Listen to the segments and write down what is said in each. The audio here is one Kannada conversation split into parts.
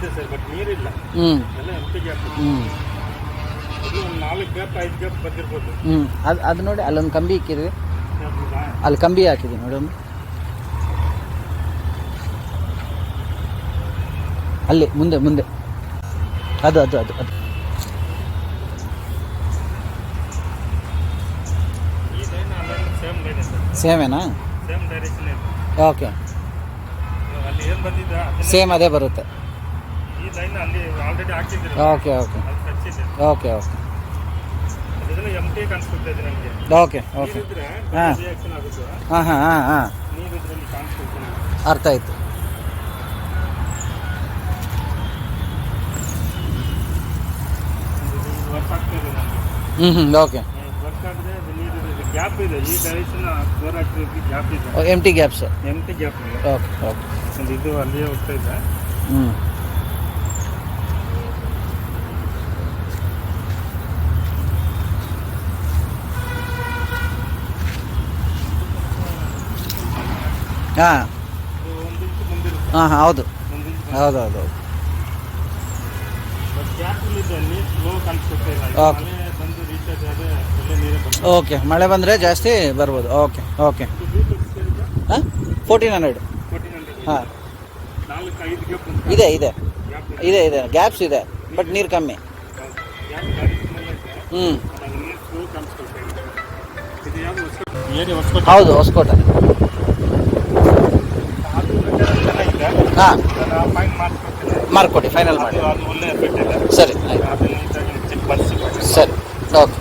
ಇದೆ ಸರ್, ಬಟ್ ನೀರಿಲ್ಲ. ಹ್ಞೂ ಎಲ್ಲ ಎಂಟಿ ಗ್ಯಾಪ್. ಹ್ಞೂ ಇದು ಒಂದು 4 ಗ್ಯಾಪ್ 5 ಗ್ಯಾಪ್ ಬಂದಿರ್ಬೋದು. ಹ್ಞೂ ಅದು ನೋಡಿ ಅಲ್ಲೊಂದು ಕಂಬಿ ಇಕ್ಕಿದ್ವಿ, ಅಲ್ಲಿ ಕಂಬಿ ಹಾಕಿದ್ವಿ ನೋಡಿ ಒಂದು, ಅಲ್ಲಿ ಮುಂದೆ ಮುಂದೆ ಅದು ಅದು ಅದು ಅದು ಈ ಲೈನ್ ಅಲ್ಲೆಲ್ಲ ಸೇಮ್ ಲೈನ್ ಇದೆ ಸರ್, ಸೇಮೇನಾ? ಸೇಮ್ ಡೈರೆಕ್ಷನ್ ಇದೆ. ಓಕೆ, ಅಲ್ಲಿ ಏನು ಬಂದಿದೆ ಸೇಮ್ ಅದೇ ಬರುತ್ತೆ. ಈ ಲೈನ್ ಅಲ್ಲಿ ಆಲ್ರೆಡಿ ಹಾಕಿದ್ದೀರಿ. ಓಕೆ ಓಕೆ ಅದು ಟಚ್ ಇದೆ. ಓಕೆ ಓಕೆ ಅದೆಲ್ಲ ಎಂಟಿ ಕಾಣಿಸ್ಕೊಳ್ತಾ ಇದೆ ನನಗೆ. ಓಕೆ ಓಕೆ ನೀರಿದ್ರೆ ಹಾಂ ರಿಯಾಕ್ಷನ್ ಆಗುತ್ತೆ. ಹಾಂ ಹಾಂ ಹಾಂ ಹಾಂ ನೀರಿದ್ರಲ್ಲಿ ಕಾಣಿಸ್ಕೊಳ್ತೀನಿ. ಅರ್ಥ ಆಯಿತು. ವರ್ಕ್ ಆಗ್ತಾ ಇದೆ ನನಗೆ. ಓಕೆ. ವರ್ಕ್ ಆದರೆ ಅದು ನೀರು ಗ್ಯಾಪ್ ಇದೆ. ಈ ಡೈರೆಕ್ಷನ್ ಬೋರ್ ಹಾಕಿರೋದಕ್ಕೆ ಗ್ಯಾಪ್ ಇದೆ, ಎಂಟಿ ಗ್ಯಾಪ್ಸ್. ಎಂಟಿ ಗ್ಯಾಪ್ ಇದೆ. Okay okay. ಒಂದು ಇದು ಅಲ್ಲಿಯೇ ಹೋಗ್ತಾ ಇದೆ. ಹ್ಞೂ ಹಾಂ ಇದು 1 ಇಂಚ್ ಮುಂದಿರುತ್ತೆ. ಹಾಂ ಹಾಂ ಹೌದು 1 ಇಂಚ್ ಹೌದು ಹೌದು ಹೌದು. ಬಟ್ ಗ್ಯಾಪ್ ಇದೆ, ನೀರು ಸ್ಲೋ ಕಾಣಿಸ್ಕೊಳ್ತಾ ಇಲ್ಲ. ಓಕೆ. ಮಳೆ ಬಂದು ರೀಚಾರ್ಜ್ ಆದರೆ ಒಳ್ಳೆ ನೀರೇ ಬರ್ತದೆ. ಓಕೆ, ಮಳೆ ಬಂದರೆ ಜಾಸ್ತಿ ಬರ್ಬೋದು. Okay okay. ಇದು ಬ್ಲೂಟೂತ್ ಸೇರಿದೆ ಹಾಂ 1400. 1400. ಹಾಂ 4-5 ಗ್ಯಾಪ್ ಅಂತ ಇದೆ ಇದೆ ಗ್ಯಾಪ್ ಇದೆ ಇದೆ ಗ್ಯಾಪ್ಸ್ ಇದೆ, ಬಟ್ ನೀರು ಕಮ್ಮಿ. ಗ್ಯಾಪ್ ಡೈರೆಕ್ಷನ್ ಇದೆ. ಹ್ಞೂ ಅದು ನೀರು ಸ್ಲೋ ಕಾಣಿಸ್ಕೊಳ್ತಾ ಇದೆ. ಇದು ಯಾವುದು ಹೊಸಕೋಟೆ ಏರಿಯಾ? ಹೊಸಕೋಟೆ. ಹೌದು, ಹೊಸಕೋಟೆ. ಅದು ಚೆನ್ನಾಗಿದೆ. ಹಾಂ ನಾನು ಫೈನ್ ಮಾಡ್ಕೊಡ್ತೀನಿ. ಮಾರ್ಕೊಡಿ, ಫೈನಲ್ ಮಾಡಿ. ಅದು ಒಳ್ಳೆ ಎಫೆಕ್ಟ್ ಇದೆ. ಸರಿ ಆಯ್ತು. ಅದು ನೀಟಾಗಿ ಚೆಕ್ ಮಾಡಿಸಿ. ಸರಿ ಓಕೆ.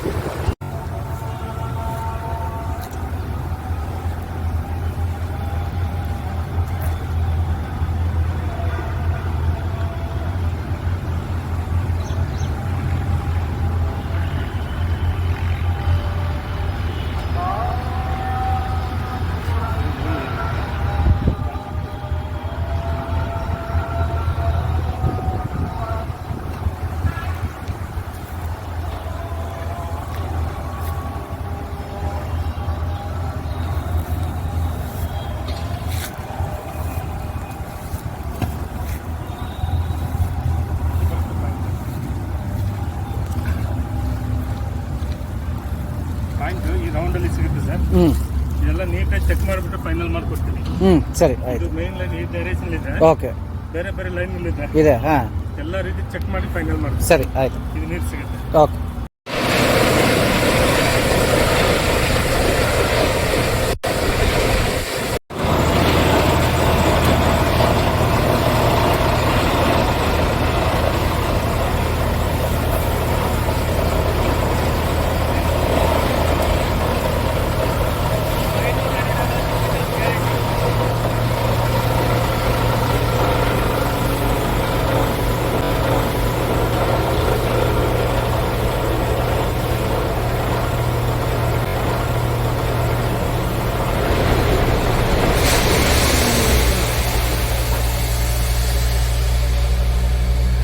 ಪಾಯಿಂಟ್ ಈ ರೌಂಡಲ್ಲಿ ಸಿಗುತ್ತೆ ಸರ್. ಹ್ಞೂ ಇದೆಲ್ಲ ನೀಟಾಗಿ ಚೆಕ್ ಮಾಡಿಬಿಟ್ಟು ಫೈನಲ್ ಮಾಡ್ಕೊಡ್ತೀನಿ. ಸರಿ ಇದು ಆಯಿತು. ಮೇನ್ ಲೈನ್ ಈ ಡೈರೆಕ್ಷನ್ ಇದೆ, ಓಕೆ ಬೇರೆ ಬೇರೆ ಲೈನ್ ಇದೆ. ಇದೆ. ಹಾಂ ಎಲ್ಲ ರೀತಿ ಚೆಕ್ ಮಾಡಿ ಫೈನಲ್ ಮಾಡ್ತೀನಿ. ಸರಿ ಆಯಿತು. ಇದು ನೀರು ಸಿಗುತ್ತೆ. ಓಕೆ.